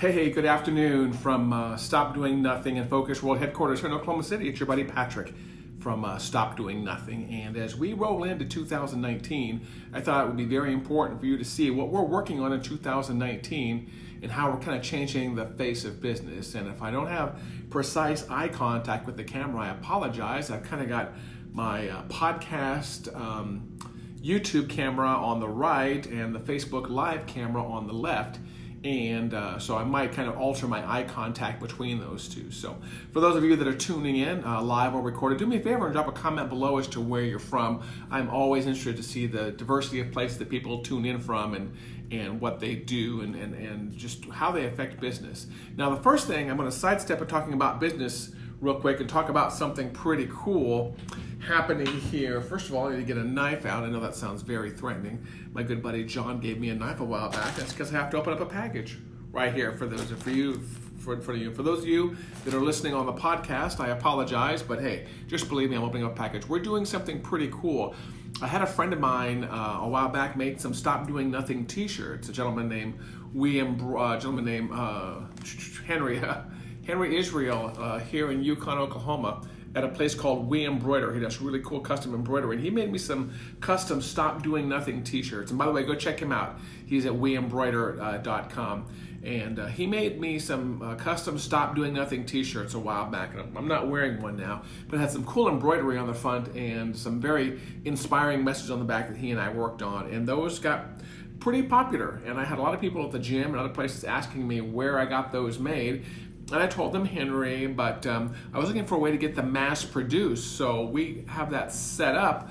Hey, good afternoon from Stop Doing Nothing and Focus World Headquarters here in Oklahoma City. It's your buddy Patrick from Stop Doing Nothing. And as we roll into 2019, I thought it would be very important for you to see what we're working on in 2019 and how we're kind of changing the face of business. And if I don't have precise eye contact with the camera, I apologize. I've kind of got my podcast YouTube camera on the right and the Facebook Live camera on the left. And so I might kind of alter my eye contact between those two. So for those of you that are tuning in live or recorded, do me a favor and drop a comment below as to where you're from. I'm always interested to see the diversity of places that people tune in from and what they do and just how they affect business. Now the first thing, I'm going to sidestep it talking about business real quick and talk about something pretty cool happening here. First of all, I need to get a knife out. I know that sounds very threatening. My good buddy John gave me a knife a while back. That's because I have to open up a package right here for those for you. For those of you that are listening on the podcast, I apologize, but hey, just believe me, I'm opening up a package. We're doing something pretty cool. I had a friend of mine a while back make some Stop Doing Nothing t-shirts. A gentleman named Henry Israel here in Yukon, Oklahoma, at a place called We Embroider. He does really cool custom embroidery, and he made me some custom Stop Doing Nothing t-shirts. And by the way, go check him out. He's at weembroider.com. And he made me some custom Stop Doing Nothing t-shirts a while back. And I'm not wearing one now, but it had some cool embroidery on the front and some very inspiring messages on the back that he and I worked on. And those got pretty popular. And I had a lot of people at the gym and other places asking me where I got those made. And I told them Henry, but I was looking for a way to get them mass produced. So we have that set up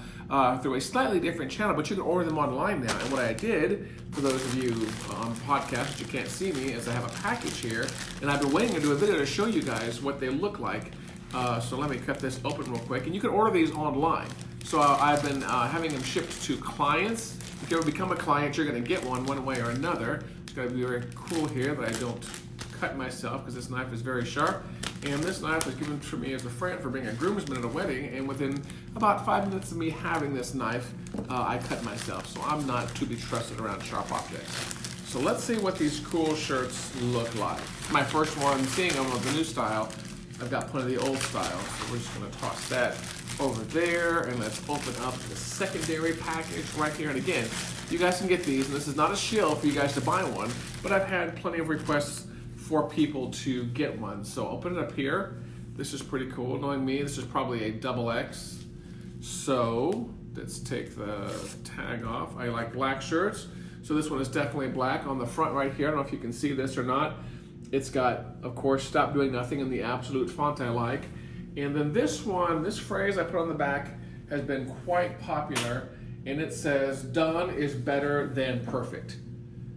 through a slightly different channel, but you can order them online now. And what I did, for those of you on the podcast that you can't see me, is I have a package here, and I've been waiting to do a video to show you guys what they look like. So let me cut this open real quick. And you can order these online. So I've been having them shipped to clients. If you ever become a client, you're going to get one way or another. It's got to be very cool here that I don't cut myself because this knife is very sharp, and this knife was given to me as a friend for being a groomsman at a wedding, and within about 5 minutes of me having this knife, I cut myself, so I'm not to be trusted around sharp objects. So let's see what these cool shirts look like. My first one, seeing them of the new style, I've got plenty of the old style, so we're just going to toss that over there, and let's open up the secondary package right here. And again, you guys can get these, and this is not a shill for you guys to buy one, but I've had plenty of requests for people to get one. So open it up here. This is pretty cool. Knowing me, this is probably a XX. So let's take the tag off. I like black shirts. So this one is definitely black on the front right here. I don't know if you can see this or not. It's got, of course, Stop Doing Nothing in the absolute font I like. And then this one, this phrase I put on the back has been quite popular. And it says, done is better than perfect.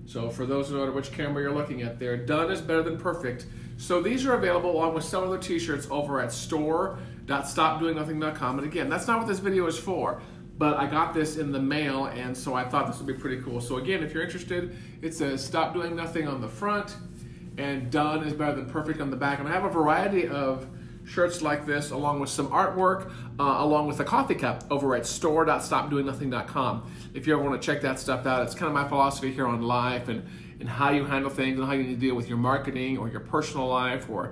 So for those who know which camera you're looking at there, done is better than perfect. So these are available along with some other t-shirts over at store.stopdoingnothing.com. And again, that's not what this video is for, but I got this in the mail, and so I thought this would be pretty cool. So again, if you're interested, it says Stop Doing Nothing on the front and done is better than perfect on the back. And I have a variety of shirts like this along with some artwork, along with a coffee cup over at store.stopdoingnothing.com. If you ever want to check that stuff out, it's kind of my philosophy here on life and how you handle things and how you need to deal with your marketing or your personal life or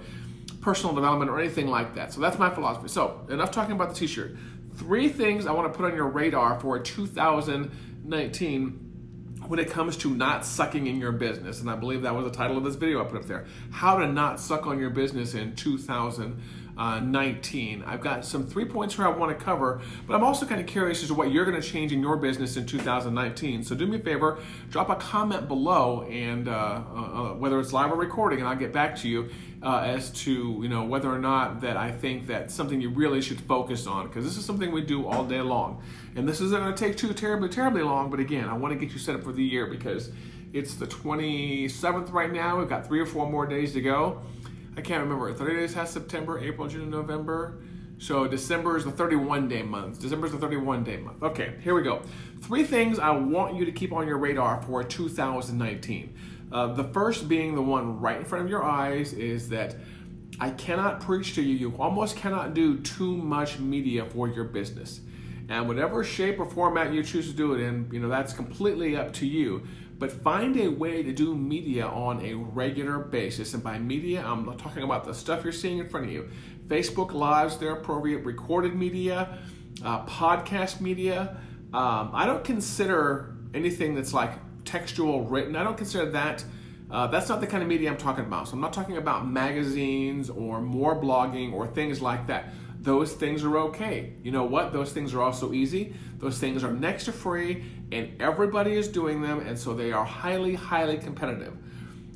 personal development or anything like that. So that's my philosophy. So enough talking about the t-shirt. 3 things I want to put on your radar for 2019 when it comes to not sucking in your business. And I believe that was the title of this video I put up there. How to not suck on your business in 2019. I've got some 3 points here I want to cover, but I'm also kind of curious as to what you're going to change in your business in 2019. So do me a favor, drop a comment below, and whether it's live or recording, and I'll get back to you as to whether or not that I think that's something you really should focus on, because this is something we do all day long. And this isn't going to take too terribly long, but again, I want to get you set up for the year because it's the 27th right now. We've got 3 or 4 more days to go. I can't remember. 30 days has September, April, June, and November. So December is the 31-day month. December is the 31-day month. Okay, here we go. 3 things I want you to keep on your radar for 2019. The first being the one right in front of your eyes is that I cannot preach to you. You almost cannot do too much media for your business. And whatever shape or format you choose to do it in, that's completely up to you. But find a way to do media on a regular basis. And by media, I'm talking about the stuff you're seeing in front of you. Facebook Lives, they're appropriate. Recorded media, podcast media. I don't consider anything that's like textual written. I don't consider that. That's not the kind of media I'm talking about. So I'm not talking about magazines or more blogging or things like that. Those things are okay. You know what? Those things are also easy. Those things are next to free, and everybody is doing them, and so they are highly, highly competitive.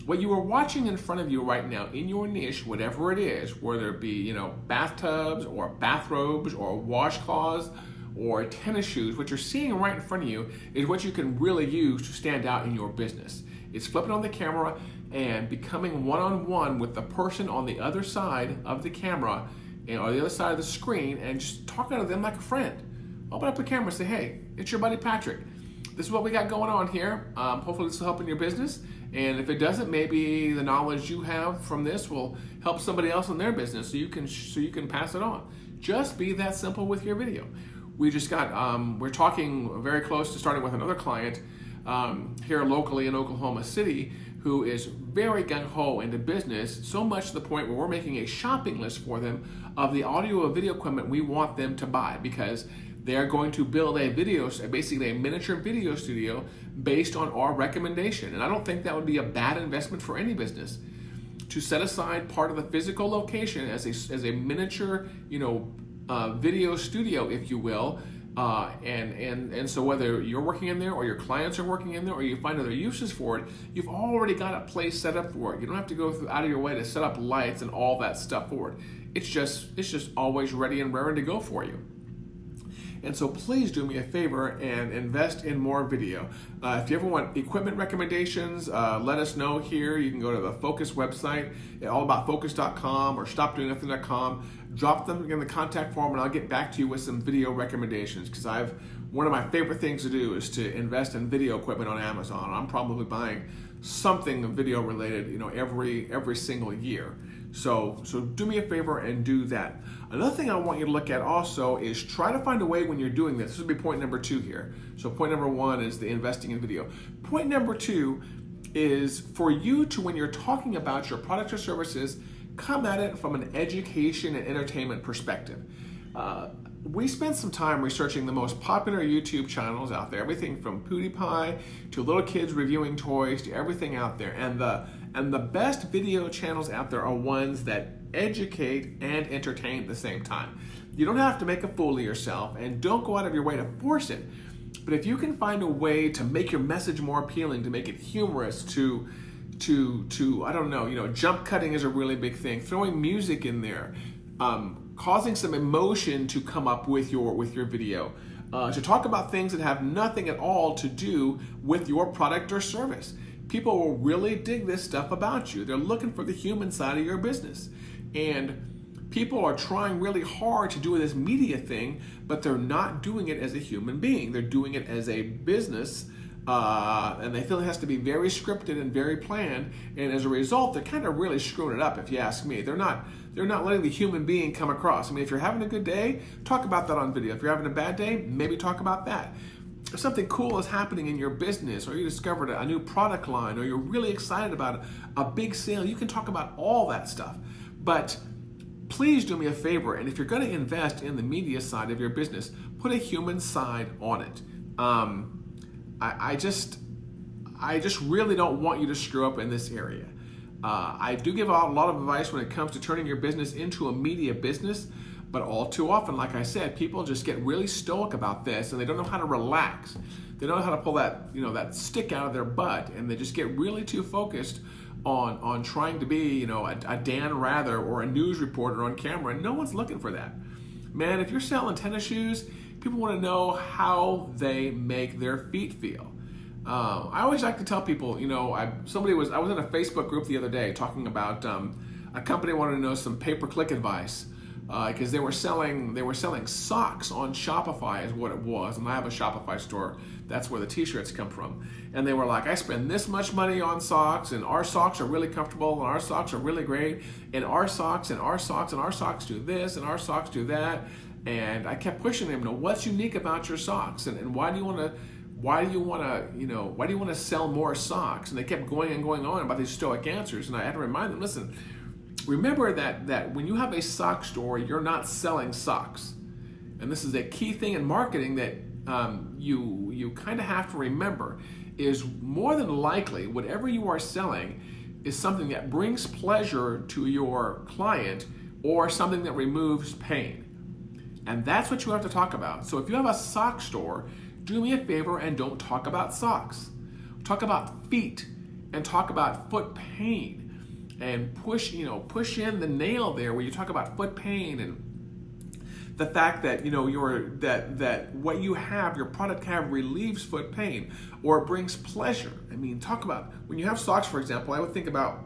What you are watching in front of you right now in your niche, whatever it is, whether it be, bathtubs or bathrobes or washcloths or tennis shoes, what you're seeing right in front of you is what you can really use to stand out in your business. It's flipping on the camera and becoming one-on-one with the person on the other side of the camera or the other side of the screen and just talking to them like a friend. Open up the camera and say, hey, it's your buddy Patrick. This is what we got going on here. Hopefully this will help in your business. And if it doesn't, maybe the knowledge you have from this will help somebody else in their business so you can pass it on. Just be that simple with your video. We just got, we're talking very close to starting with another client here locally in Oklahoma City who is very gung-ho into business, so much to the point where we're making a shopping list for them of the audio and video equipment we want them to buy, because they're going to build basically a miniature video studio based on our recommendation. And I don't think that would be a bad investment for any business to set aside part of the physical location as a miniature, video studio, if you will. And so whether you're working in there or your clients are working in there or you find other uses for it, you've already got a place set up for it. You don't have to go out of your way to set up lights and all that stuff for it. It's just always ready and raring to go for you. And so please do me a favor and invest in more video. If you ever want equipment recommendations, let us know here. You can go to the Focus website, allaboutfocus.com or stopdoingnothing.com. Drop them in the contact form and I'll get back to you with some video recommendations, because one of my favorite things to do is to invest in video equipment on Amazon. I'm probably buying something video related, every single year. So do me a favor and do that. Another thing I want you to look at also is try to find a way when you're doing this. This would be point number 2 here. So point number 1 is the investing in video. Point number 2 is for you to, when you're talking about your products or services, come at it from an education and entertainment perspective. We spent some time researching the most popular YouTube channels out there, everything from PewDiePie to little kids reviewing toys to everything out there. And the best video channels out there are ones that educate and entertain at the same time. You don't have to make a fool of yourself, and don't go out of your way to force it. But if you can find a way to make your message more appealing, to make it humorous, to I don't know, jump cutting is a really big thing. Throwing music in there, causing some emotion to come up with your video, to talk about things that have nothing at all to do with your product or service. People will really dig this stuff about you. They're looking for the human side of your business. And people are trying really hard to do this media thing, but they're not doing it as a human being. They're doing it as a business, and they feel it has to be very scripted and very planned. And as a result, they're kind of really screwing it up, if you ask me. They're not letting the human being come across. I mean, if you're having a good day, talk about that on video. If you're having a bad day, maybe talk about that. If something cool is happening in your business, or you discovered a new product line, or you're really excited about a big sale, you can talk about all that stuff. But please do me a favor, and if you're going to invest in the media side of your business, put a human side on it. I just really don't want you to screw up in this area. I do give out a lot of advice when it comes to turning your business into a media business, but all too often, like I said, people just get really stoic about this and they don't know how to relax. They don't know how to pull that, that stick out of their butt, and they just get really too focused on trying to be, a Dan Rather or a news reporter on camera, and no one's looking for that. Man, if you're selling tennis shoes, people want to know how they make their feet feel. I always like to tell people, I was in a Facebook group the other day talking about a company wanted to know some pay-per-click advice because they were selling socks on Shopify is what it was, and I have a Shopify store. That's where the t-shirts come from. And they were like, I spend this much money on socks, and our socks are really comfortable, and our socks are really great, and our socks and our socks and our socks do this, and our socks do that. And I kept pushing them, what's unique about your socks, and why do you want to sell more socks? And they kept going and going on about these stoic answers, and I had to remind them, listen, remember that when you have a sock store, you're not selling socks. And this is a key thing in marketing that you kind of have to remember, is more than likely whatever you are selling is something that brings pleasure to your client or something that removes pain. And that's what you have to talk about. So if you have a sock store, do me a favor and don't talk about socks. Talk about feet and talk about foot pain, and push in the nail there where you talk about foot pain and the fact that that what you have, your product relieves foot pain or it brings pleasure. I mean, talk about when you have socks, for example. I would think about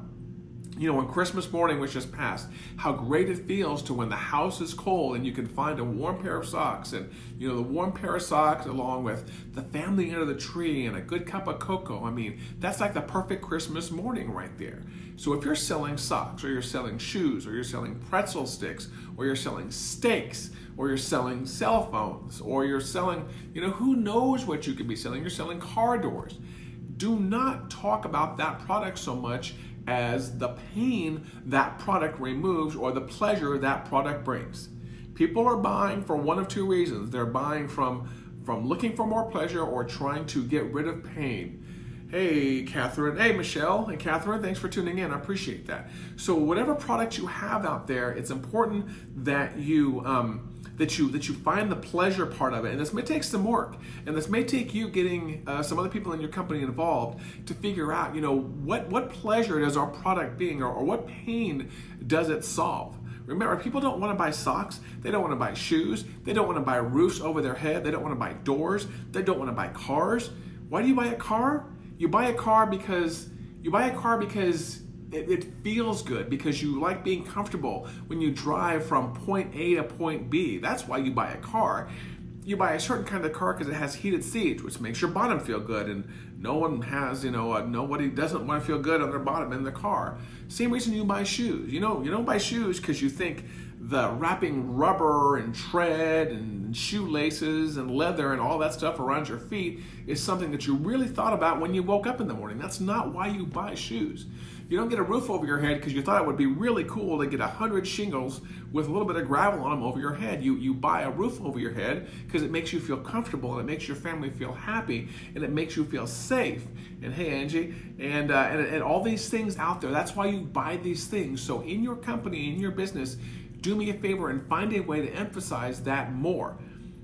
when Christmas morning was just passed, how great it feels to when the house is cold and you can find a warm pair of socks, and the warm pair of socks along with the family under the tree and a good cup of cocoa. I mean, that's like the perfect Christmas morning right there. So if you're selling socks, or you're selling shoes, or you're selling pretzel sticks, or you're selling steaks, or you're selling cell phones, or you're selling, who knows what you could be selling. You're selling car doors. Do not talk about that product so much as the pain that product removes or the pleasure that product brings. People are buying for one of two reasons. They're buying from looking for more pleasure or trying to get rid of pain. Hey, Catherine. Hey, Michelle. Hey, Catherine. Thanks for tuning in. I appreciate that. So whatever product you have out there, it's important that you find the pleasure part of it. And this may take some work, and this may take you getting some other people in your company involved to figure out, what pleasure does our product bring, or what pain does it solve? Remember, people don't want to buy socks. They don't want to buy shoes. They don't want to buy roofs over their head. They don't want to buy doors. They don't want to buy cars. Why do you buy a car? You buy a car because it feels good, because you like being comfortable when you drive from point A to point B. That's why you buy a car. You buy a certain kind of car because it has heated seats, which makes your bottom feel good, and nobody doesn't want to feel good on their bottom in the car. Same reason you buy shoes. You don't buy shoes because you think the wrapping rubber and tread and shoelaces and leather and all that stuff around your feet is something that you really thought about when you woke up in the morning. That's not why you buy shoes. You don't get a roof over your head because you thought it would be really cool to get 100 shingles with a little bit of gravel on them over your head. You buy a roof over your head because it makes you feel comfortable, and it makes your family feel happy, and it makes you feel safe. And hey, Angie, and all these things out there, that's why you buy these things. So in your company, in your business, do me a favor and find a way to emphasize that more.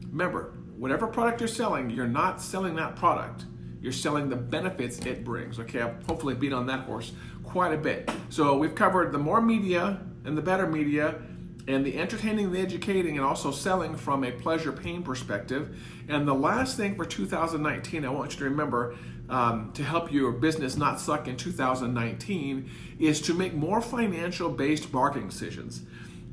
Remember, whatever product you're selling, you're not selling that product. You're selling the benefits it brings. Okay, I've hopefully beat on that horse quite a bit. So we've covered the more media and the better media, and the entertaining, the educating, and also selling from a pleasure pain perspective. And the last thing for 2019 I want you to remember, to help your business not suck in 2019, is to make more financial based marketing decisions.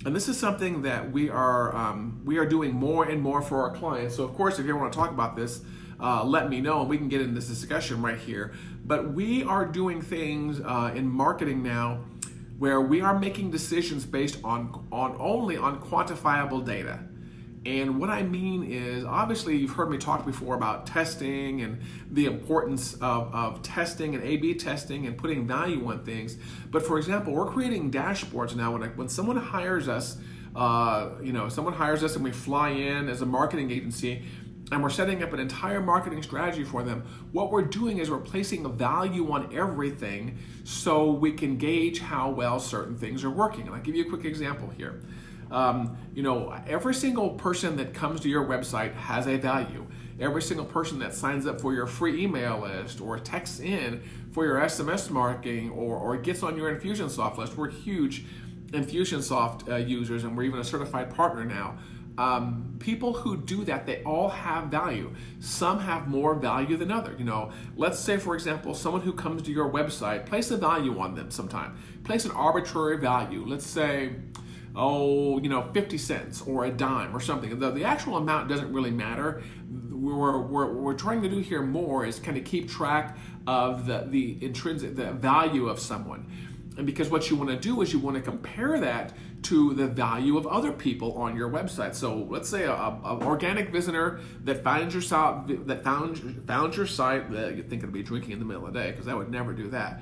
And this is something that we are doing more and more for our clients. So of course, if you want to talk about this, let me know and we can get into this discussion right here. But we are doing things in marketing now where we are making decisions based on only on quantifiable data. And what I mean is, obviously you've heard me talk before about testing and the importance of testing and A/B testing and putting value on things. But for example, we're creating dashboards now. When someone hires us, someone hires us and we fly in as a marketing agency, and we're setting up an entire marketing strategy for them. What we're doing is we're placing a value on everything so we can gauge how well certain things are working. And I'll give you a quick example here. Every single person that comes to your website has a value. Every single person that signs up for your free email list or texts in for your SMS marketing or gets on your Infusionsoft list. We're huge Infusionsoft users, and we're even a certified partner now. People who do that, they all have value. Some have more value than others. Let's say, for example, someone who comes to your website, place a value on them sometime. Place an arbitrary value. Let's say, 50 cents or a dime or something. The actual amount doesn't really matter. What we're trying to do here more is kind of keep track of the intrinsic, the value of someone. And because what you want to do is you want to compare that to the value of other people on your website. So let's say an organic visitor that found your site, you'd think it'd be drinking in the middle of the day, because I would never do that.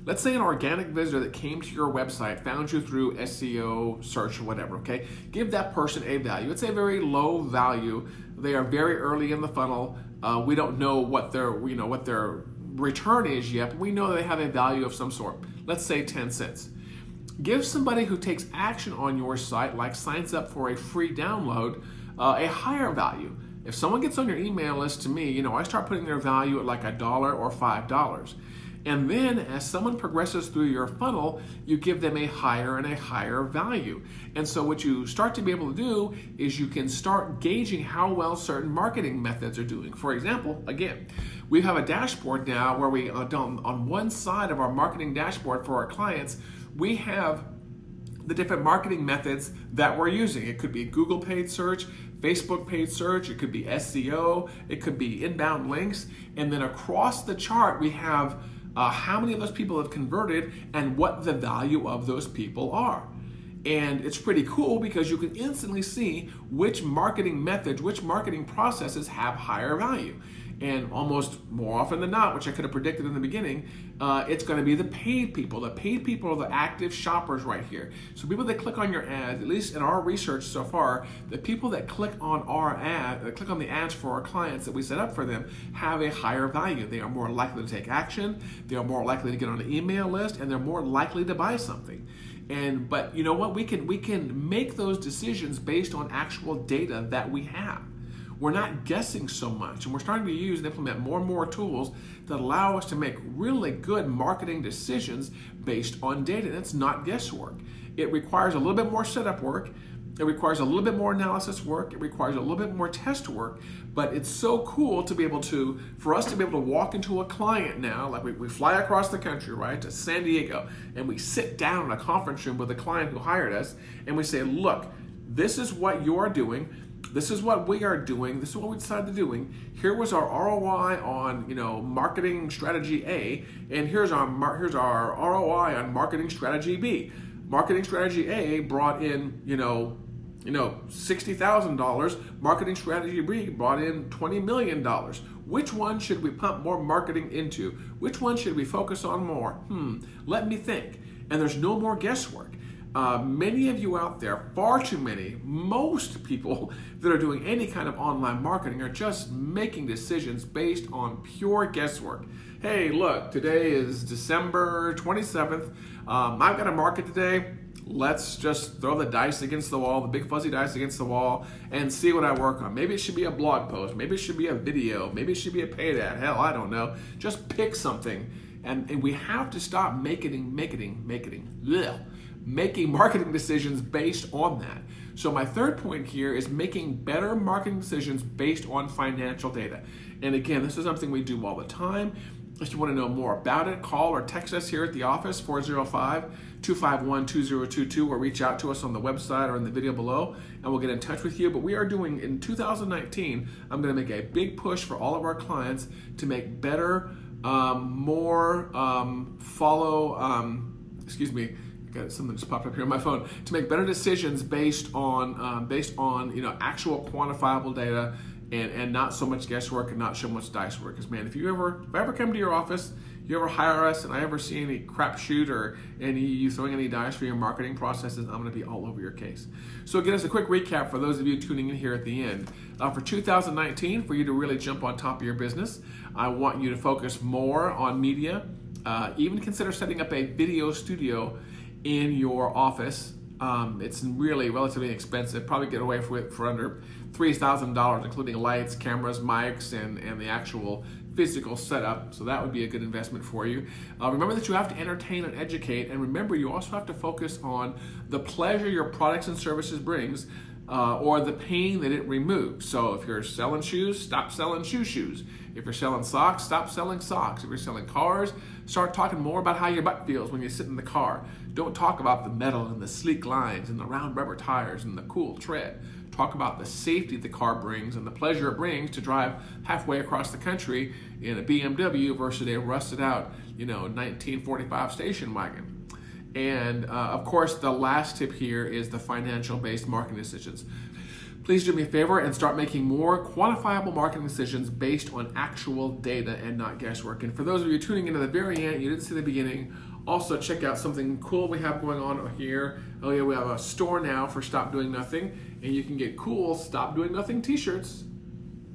Let's say an organic visitor that came to your website, found you through SEO, search, or whatever, okay? Give that person a value. It's a very low value. They are very early in the funnel. We don't know what their return is yet, but we know they have a value of some sort. Let's say 10 cents. Give somebody who takes action on your site, like signs up for a free download, a higher value. If someone gets on your email list to me, I start putting their value at like $1 or $5. And then as someone progresses through your funnel, you give them a higher and a higher value. And so what you start to be able to do is you can start gauging how well certain marketing methods are doing. For example, again, we have a dashboard now where we, on one side of our marketing dashboard for our clients, we have the different marketing methods that we're using. It could be Google paid search, Facebook paid search, it could be SEO, it could be inbound links, and then across the chart we have how many of those people have converted and what the value of those people are. And it's pretty cool because you can instantly see which marketing methods, which marketing processes have higher value. And almost more often than not, which I could have predicted in the beginning, it's going to be the paid people. The paid people are the active shoppers right here. So people that click on your ads, at least in our research so far, the people that click on our ad, that click on the ads for our clients that we set up for them, have a higher value. They are more likely to take action. They are more likely to get on an email list, and they're more likely to buy something. But you know what? We can make those decisions based on actual data that we have. We're not guessing so much, and we're starting to use and implement more and more tools that allow us to make really good marketing decisions based on data. And it's not guesswork. It requires a little bit more setup work. It requires a little bit more analysis work. It requires a little bit more test work, but it's so cool to be able to, for us to be able to walk into a client now, like we fly across the country, right, to San Diego, and we sit down in a conference room with a client who hired us, and we say, look, this is what you're doing. This is what we are doing. This is what we decided to do. Here was our ROI on, marketing strategy A, and here's our ROI on marketing strategy B. Marketing strategy A brought in, $60,000. Marketing strategy B brought in $20 million. Which one should we pump more marketing into? Which one should we focus on more? Let me think. And there's no more guesswork. Many of you out there, far too many, most people that are doing any kind of online marketing are just making decisions based on pure guesswork. Hey, look, today is December 27th. I've got a market today. Let's just throw the dice against the wall, the big fuzzy dice against the wall, and see what I work on. Maybe it should be a blog post. Maybe it should be a video. Maybe it should be a paid ad. Hell, I don't know. Just pick something. And we have to stop making marketing decisions based on that. So my third point here is making better marketing decisions based on financial data. And again, this is something we do all the time. If you want to know more about it, call or text us here at the office, 405-251-2022, or reach out to us on the website or in the video below, and we'll get in touch with you. But we are doing, in 2019, I'm going to make a big push for all of our clients to make better, something just popped up here on my phone, to make better decisions based on actual quantifiable data, and not so much guesswork and not so much dice work. Because man, if I ever come to your office, you ever hire us, and I ever see any crapshoot or you throwing any dice for your marketing processes, I'm going to be all over your case. So again, as a quick recap for those of you tuning in here at the end, for 2019, for you to really jump on top of your business, I want you to focus more on media. Even consider setting up a video studio in your office. It's really relatively inexpensive. Probably get away with for under $3,000, including lights, cameras, mics, and the actual physical setup. So that would be a good investment for you. Remember that you have to entertain and educate, and remember you also have to focus on the pleasure your products and services brings, or the pain that it removes. So if you're selling shoes, stop selling shoes. If you're selling socks, stop selling socks. If you're selling cars, start talking more about how your butt feels when you sit in the car. Don't talk about the metal and the sleek lines and the round rubber tires and the cool tread. Talk about the safety the car brings and the pleasure it brings to drive halfway across the country in a BMW versus a rusted out, 1945 station wagon. And of course, the last tip here is the financial-based marketing decisions. Please do me a favor and start making more quantifiable marketing decisions based on actual data and not guesswork. And for those of you tuning in at the very end, you didn't see the beginning, also check out something cool we have going on here. Oh yeah, we have a store now for Stop Doing Nothing, and you can get cool Stop Doing Nothing t-shirts.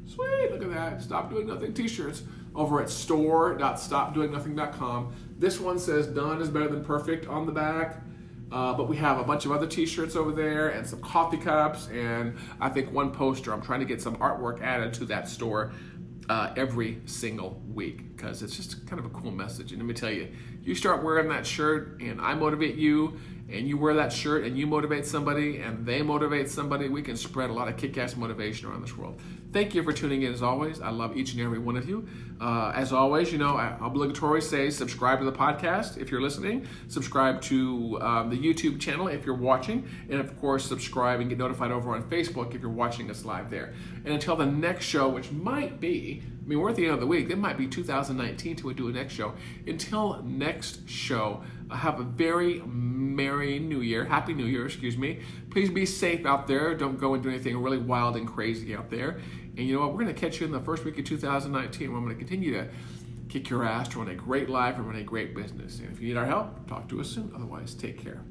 Sweet, look at that, Stop Doing Nothing t-shirts over at store.stopdoingnothing.com. This one says done is better than perfect on the back. But we have a bunch of other t-shirts over there and some coffee cups and I think one poster. I'm trying to get some artwork added to that store every single week because it's just kind of a cool message. And let me tell you, you start wearing that shirt and I motivate you, and you wear that shirt and you motivate somebody and they motivate somebody, we can spread a lot of kick-ass motivation around this world. Thank you for tuning in as always. I love each and every one of you. As always, you know, I obligatory say subscribe to the podcast if you're listening, subscribe to the YouTube channel if you're watching, and of course subscribe and get notified over on Facebook if you're watching us live there. And until the next show, which might be, I mean, we're at the end of the week, it might be 2019 till we do a next show. Until next show, have a very Merry New Year, Happy New Year, excuse me. Please be safe out there. Don't go and do anything really wild and crazy out there. And you know what? We're going to catch you in the first week of 2019 where I'm going to continue to kick your ass to run a great life and run a great business. And if you need our help, talk to us soon. Otherwise, take care.